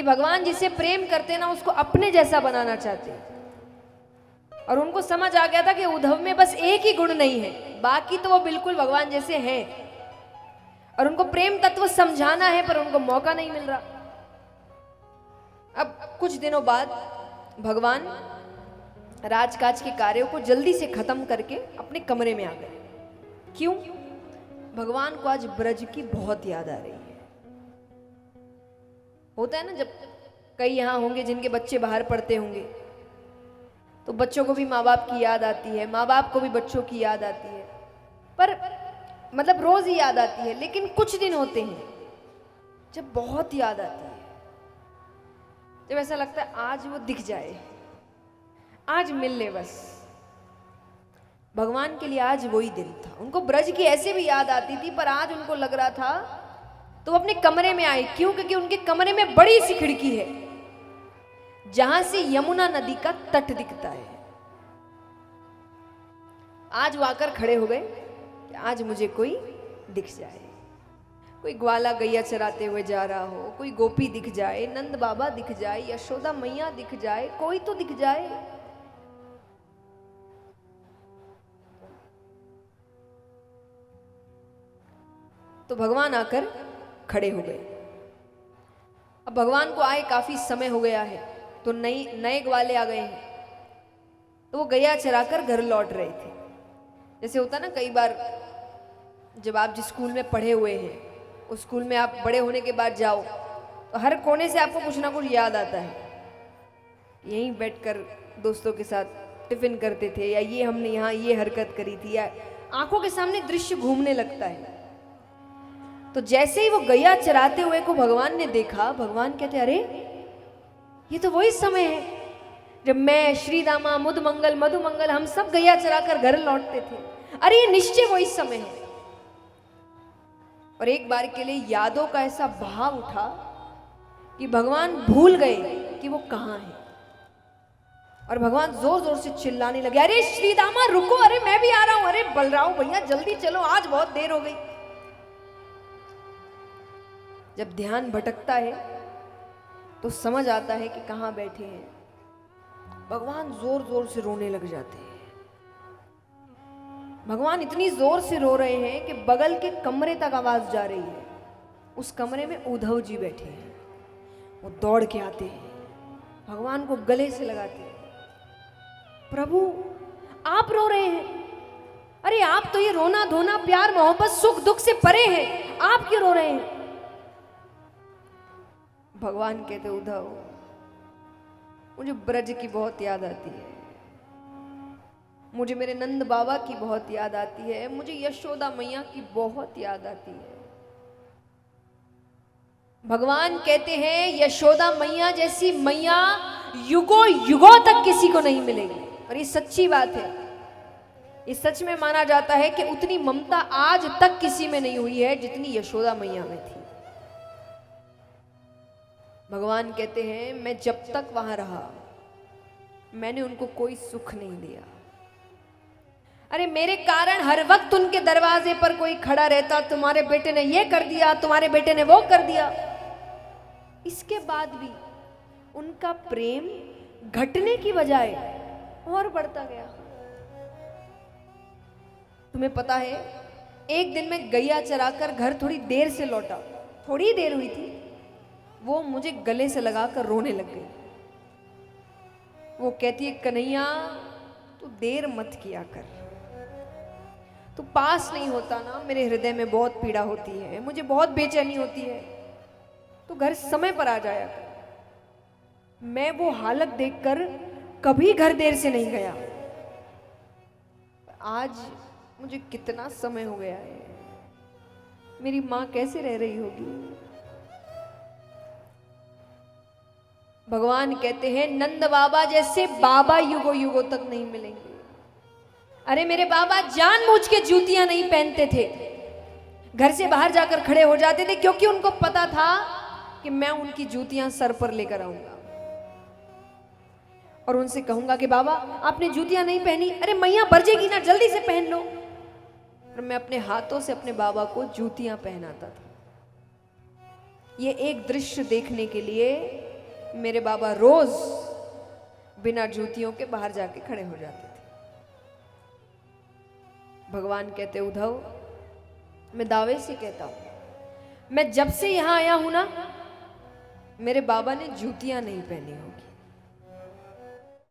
भगवान जिसे प्रेम करते हैं ना उसको अपने जैसा बनाना चाहते हैं। और उनको समझ आ गया था कि उद्धव में बस एक ही गुण नहीं है, बाकी तो वो बिल्कुल भगवान जैसे हैं। और उनको प्रेम तत्व समझाना है पर उनको मौका नहीं मिल रहा। अब कुछ दिनों बाद भगवान राजकाज के कार्यों को जल्दी से खत्म करके अपने कमरे में आ गए। क्यों? भगवान को आज ब्रज की बहुत याद आ रही है। होता है ना, जब कई यहाँ होंगे जिनके बच्चे बाहर पढ़ते होंगे तो बच्चों को भी माँ बाप की याद आती है, माँ बाप को भी बच्चों की याद आती है, पर मतलब रोज ही याद आती है। लेकिन कुछ दिन होते हैं जब बहुत याद आती है, जब ऐसा लगता है आज वो दिख जाए, आज मिल ले बस। भगवान के लिए आज वही दिन था। उनको ब्रज की ऐसे भी याद आती थी, पर आज उनको लग रहा था तो वो अपने कमरे में आए। क्यों? क्योंकि उनके कमरे में बड़ी सी खिड़की है जहां से यमुना नदी का तट दिखता है। आज वो आकर खड़े हो गए कि आज मुझे कोई दिख जाए, कोई ग्वाला गैया चराते हुए जा रहा हो, कोई गोपी दिख जाए, नंद बाबा दिख जाए, यशोदा मैया दिख जाए, कोई तो दिख जाए। तो भगवान आकर खड़े हो गए। अब भगवान को आए काफी समय हो गया है, तो नए ग्वाले आ गए हैं, तो वो गैया चराकर घर लौट रहे थे। जैसे होता ना, कई बार जब आप जिस स्कूल में पढ़े हुए हैं उस स्कूल में आप बड़े होने के बाद जाओ तो हर कोने से आपको कुछ ना कुछ याद आता है। यहीं बैठकर दोस्तों के साथ टिफिन करते थे, या ये हमने यहाँ ये हरकत करी थी, या आंखों के सामने दृश्य घूमने लगता है। तो जैसे ही वो गैया चराते हुए को भगवान ने देखा, भगवान कहते अरे ये तो वही समय है जब मैं, श्री दामा, मुद मंगल, मधु मंगल, हम सब गैया चराकर घर लौटते थे। अरे ये निश्चय वही समय है। और एक बार के लिए यादों का ऐसा बहाव उठा कि भगवान भूल गए कि वो कहाँ है। और भगवान जोर जोर से चिल्लाने लगे, अरे श्री दामा रुको, अरे मैं भी आ रहा हूं, अरे बलराम भैया जल्दी चलो, आज बहुत देर हो गई। जब ध्यान भटकता है तो समझ आता है कि कहाँ बैठे हैं। भगवान जोर जोर से रोने लग जाते हैं। भगवान इतनी जोर से रो रहे हैं कि बगल के कमरे तक आवाज जा रही है। उस कमरे में उद्धव जी बैठे हैं। वो दौड़ के आते हैं, भगवान को गले से लगाते हैं, प्रभु आप रो रहे हैं? अरे आप तो ये रोना धोना, प्यार मोहब्बत, सुख दुख से परे हैं, आप क्यों रो रहे हैं? भगवान कहते उद्धव मुझे ब्रज की बहुत याद आती है, मुझे मेरे नंद बाबा की बहुत याद आती है, मुझे यशोदा मैया की बहुत याद आती है। भगवान कहते हैं यशोदा मैया जैसी मैया युगों युगों तक किसी को नहीं मिलेगी। और ये सच्ची बात है, ये सच में माना जाता है कि उतनी ममता आज तक किसी में नहीं हुई है जितनी यशोदा मैया में थी। भगवान कहते हैं मैं जब तक वहां रहा मैंने उनको कोई सुख नहीं दिया। अरे मेरे कारण हर वक्त उनके दरवाजे पर कोई खड़ा रहता, तुम्हारे बेटे ने ये कर दिया, तुम्हारे बेटे ने वो कर दिया। इसके बाद भी उनका प्रेम घटने की बजाय और बढ़ता गया। तुम्हें पता है, एक दिन मैं गैया चराकर घर थोड़ी देर से लौटा, थोड़ी देर हुई थी, वो मुझे गले से लगाकर रोने लग गई। वो कहती है कन्हैया तू देर मत किया कर, तू पास नहीं होता ना मेरे हृदय में बहुत पीड़ा होती है, मुझे बहुत बेचैनी होती है, तू घर समय पर आ जाया कर। मैं वो हालत देखकर कभी घर देर से नहीं गया। आज मुझे कितना समय हो गया है, मेरी माँ कैसे रह रही होगी। भगवान कहते हैं नंद बाबा जैसे बाबा युगों युगों तक नहीं मिलेंगे। अरे मेरे बाबा जानबूझ के जूतियां नहीं पहनते थे, घर से बाहर जाकर खड़े हो जाते थे, क्योंकि उनको पता था कि मैं उनकी जूतियां सर पर लेकर आऊंगा और उनसे कहूंगा कि बाबा आपने जूतियां नहीं पहनी, अरे मैया बरजेगी ना, जल्दी से पहन लो। और मैं अपने हाथों से अपने बाबा को जूतियां पहनाता था। ये एक दृश्य देखने के लिए मेरे बाबा रोज बिना जूतियों के बाहर जाके खड़े हो जाते थे। भगवान कहते उद्धव, मैं दावे से कहता हूं, मैं जब से यहां आया हूं ना, मेरे बाबा ने जूतियां नहीं पहनी होगी।